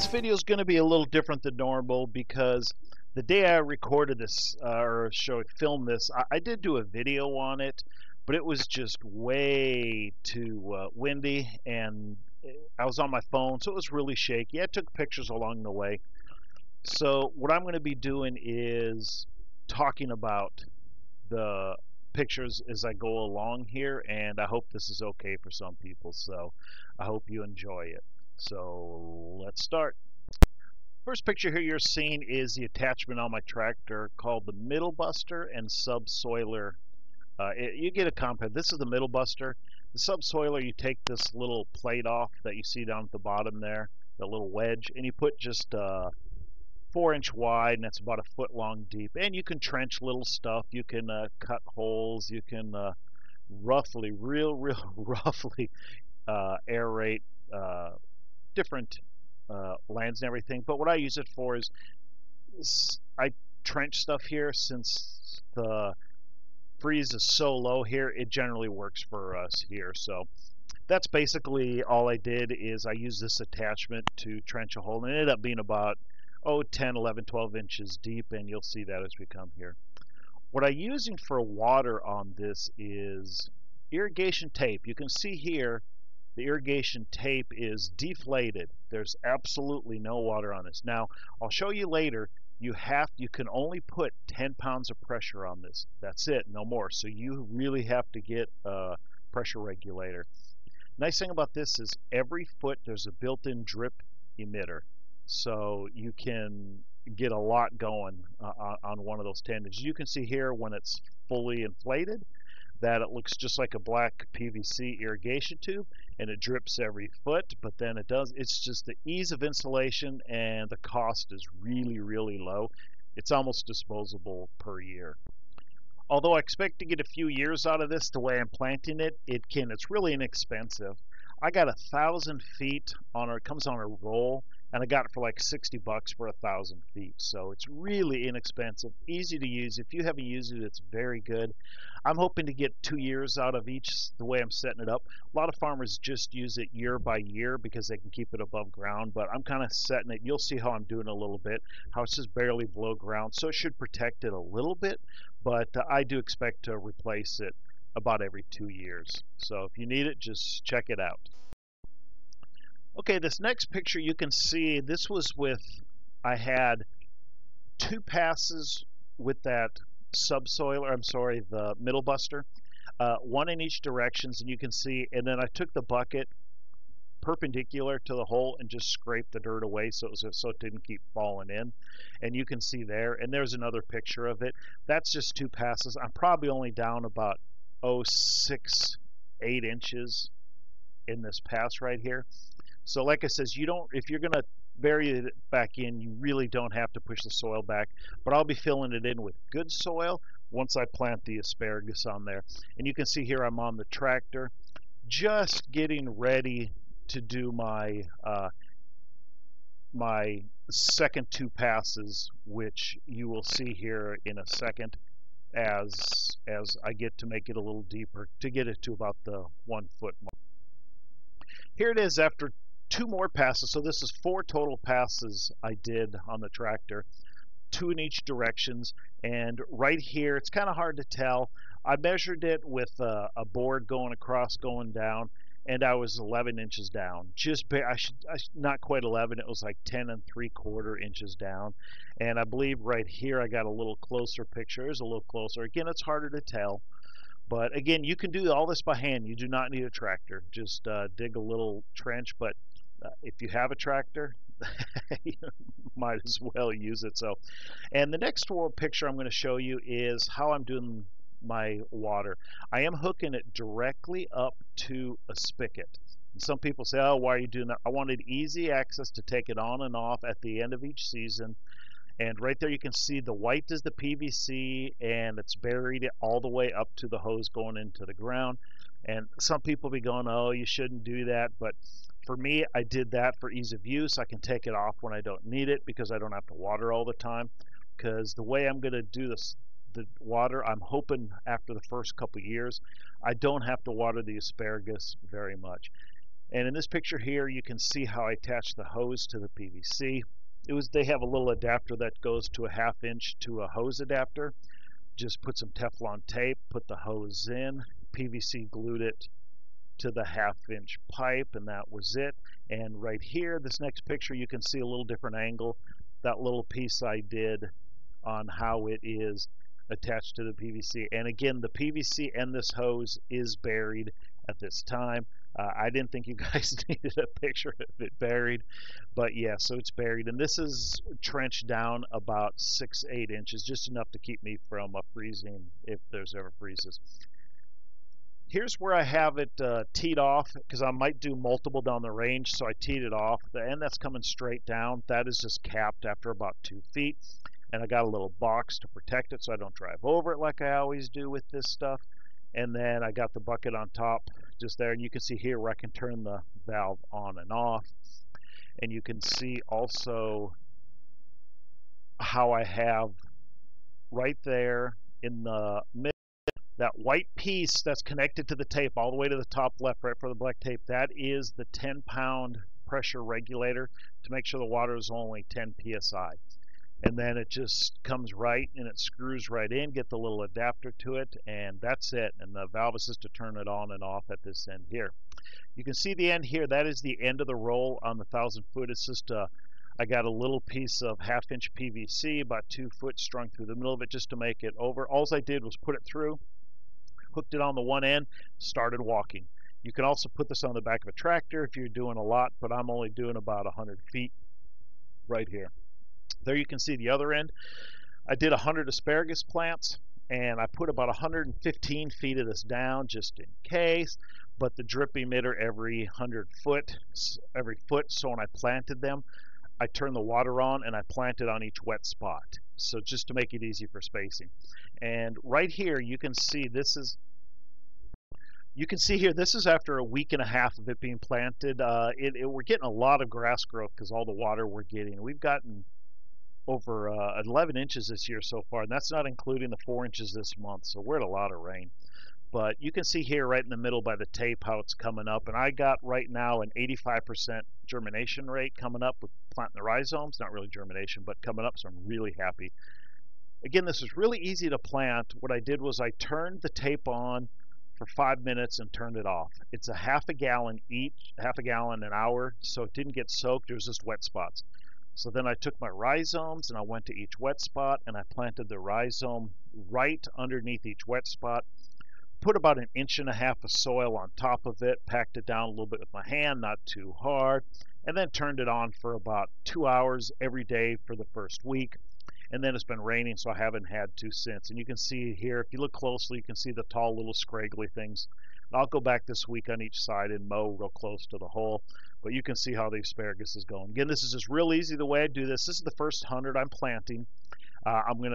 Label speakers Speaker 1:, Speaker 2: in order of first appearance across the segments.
Speaker 1: video is going to be a little different than normal because the day I recorded this filmed this, I did do a video on it, but it was just way too windy and I was on my phone, so it was really shaky. I took pictures along the way. So what I'm going to be doing is talking about the pictures as I go along here, and I hope this is okay for some people. So I hope you enjoy it. So let's start. First picture here you're seeing is the attachment on my tractor called the Middle Buster and Subsoiler. You get a compound. This is the Middle Buster. The Subsoiler, you take this little plate off that you see down at the bottom there, that little wedge, and you put just 4-inch wide, and it's about a foot long deep. And you can trench little stuff. You can cut holes. You can real roughly aerate different lands and everything. But what I use it for is I trench stuff here. Since the freeze is so low here, it generally works for us here. So that's basically all I did. Is I used this attachment to trench a hole, and it ended up being about 10, 11, 12 inches deep, and you'll see that as we come here. What I'm using for water on this is irrigation tape. You can see here the irrigation tape is deflated. There's absolutely no water on this. Now, I'll show you later, you can only put 10 pounds of pressure on this. That's it, no more. So you really have to get a pressure regulator. Nice thing about this is every foot there's a built-in drip emitter. So you can get a lot going on one of those tendons. You can see here when it's fully inflated that it looks just like a black PVC irrigation tube, and it drips every foot, but then it's just the ease of installation, and the cost is really low. It's almost disposable per year. Although I expect to get a few years out of this the way I'm planting it, it's really inexpensive. I got 1,000 feet on it comes on a roll, and I got it for like 60 bucks for 1,000 feet. So it's really inexpensive, easy to use. If you haven't used it, it's very good. I'm hoping to get 2 years out of each the way I'm setting it up. A lot of farmers just use it year by year because they can keep it above ground, but I'm kind of setting it. You'll see how I'm doing a little bit, how it's just barely below ground. So it should protect it a little bit, but I do expect to replace it about every 2 years. So if you need it, just check it out. Okay, this next picture you can see, I had 2 passes with that subsoiler, the Middle Buster, one in each directions, and you can see, and then I took the bucket perpendicular to the hole and just scraped the dirt away so it didn't keep falling in. And you can see there, and there's another picture of it. That's just 2 passes. I'm probably only down about 6-8 inches in this pass right here. So like I says, if you're gonna bury it back in, you really don't have to push the soil back, but I'll be filling it in with good soil once I plant the asparagus on there. And you can see here I'm on the tractor just getting ready to do my my second 2 passes, which you will see here in a second as I get to make it a little deeper to get it to about the 1 foot mark. Here it is after 2 more passes. So this is 4 total passes I did on the tractor, 2 in each directions. And right here, it's kind of hard to tell. I measured it with a board going across, going down, and I was 11 inches down. Not quite 11. It was like 10 3/4 inches down. And I believe right here I got a little closer picture. There's a little closer. Again, it's harder to tell. But again, you can do all this by hand. You do not need a tractor. Just dig a little trench. But if you have a tractor, you might as well use it. So, and the next picture I'm going to show you is how I'm doing my water. I am hooking it directly up to a spigot. And some people say, oh, why are you doing that? I wanted easy access to take it on and off at the end of each season. And right there you can see the white is the PVC, and it's buried all the way up to the hose going into the ground. And some people be going, oh, you shouldn't do that. But for me, I did that for ease of use. I can take it off when I don't need it because I don't have to water all the time. Because the way I'm going to do this, the water, I'm hoping after the first couple years, I don't have to water the asparagus very much. And in this picture here, you can see how I attach the hose to the PVC. They have a little adapter that goes to a 1/2 inch to a hose adapter. Just put some Teflon tape, put the hose in, PVC glued it to the 1/2 inch pipe, and that was it. And right here, this next picture, you can see a little different angle. That little piece I did on how it is attached to the PVC. And again, the PVC and this hose is buried at this time. I didn't think you guys needed a picture of it buried, but yeah, so it's buried. And this is trenched down about 6-8 inches, just enough to keep me from freezing if there's ever freezes. Here's where I have it teed off, because I might do multiple down the range, so I teed it off. The end that's coming straight down, that is just capped after about 2 feet. And I got a little box to protect it so I don't drive over it like I always do with this stuff. And then I got the bucket on top just there, and you can see here where I can turn the valve on and off. And you can see also how I have right there in the middle, that white piece that's connected to the tape all the way to the top left, right for the black tape, that is the 10-pound pressure regulator to make sure the water is only 10 psi. And then it just comes right and it screws right in, get the little adapter to it, and that's it. And the valve is just to turn it on and off at this end here. You can see the end here, that is the end of the roll on the 1,000 foot. It's just I got a little piece of 1/2 inch PVC, about 2 foot, strung through the middle of it just to make it over. All I did was put it through, hooked it on the one end, started walking. You can also put this on the back of a tractor if you're doing a lot, but I'm only doing about 100 feet right here. There you can see the other end. I did 100 asparagus plants, and I put about 115 feet of this down just in case, but the drip emitter every foot, so when I planted them, I turned the water on and I planted on each wet spot, so just to make it easy for spacing. And right here you can see this is after a week and a half of it being planted. We're getting a lot of grass growth because all the water we're getting. We've gotten over 11 inches this year so far, and that's not including the 4 inches this month, so we're at a lot of rain. But you can see here right in the middle by the tape how it's coming up, and I got right now an 85% germination rate coming up with planting the rhizomes. Not really germination, but coming up, so I'm really happy. Again, this is really easy to plant. What I did was I turned the tape on for 5 minutes and turned it off. It's a 1/2 gallon each, 1/2 gallon an hour, so it didn't get soaked. It was just wet spots. So then I took my rhizomes and I went to each wet spot and I planted the rhizome right underneath each wet spot. Put about 1.5 inches of soil on top of it, packed it down a little bit with my hand, not too hard, and then turned it on for about 2 hours every day for the first week. And then it's been raining, so I haven't had to since. And you can see here, if you look closely, you can see the tall little scraggly things. I'll go back this week on each side and mow real close to the hole, but you can see how the asparagus is going. Again, this is just real easy the way I do this. This is the first 100 I'm planting.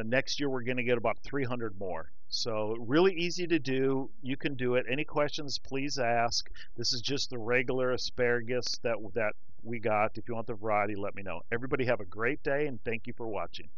Speaker 1: Next year we're gonna get about 300 more. So really easy to do. You can do it. Any questions, please ask. This is just the regular asparagus that we got. If you want the variety, let me know. Everybody have a great day, and thank you for watching.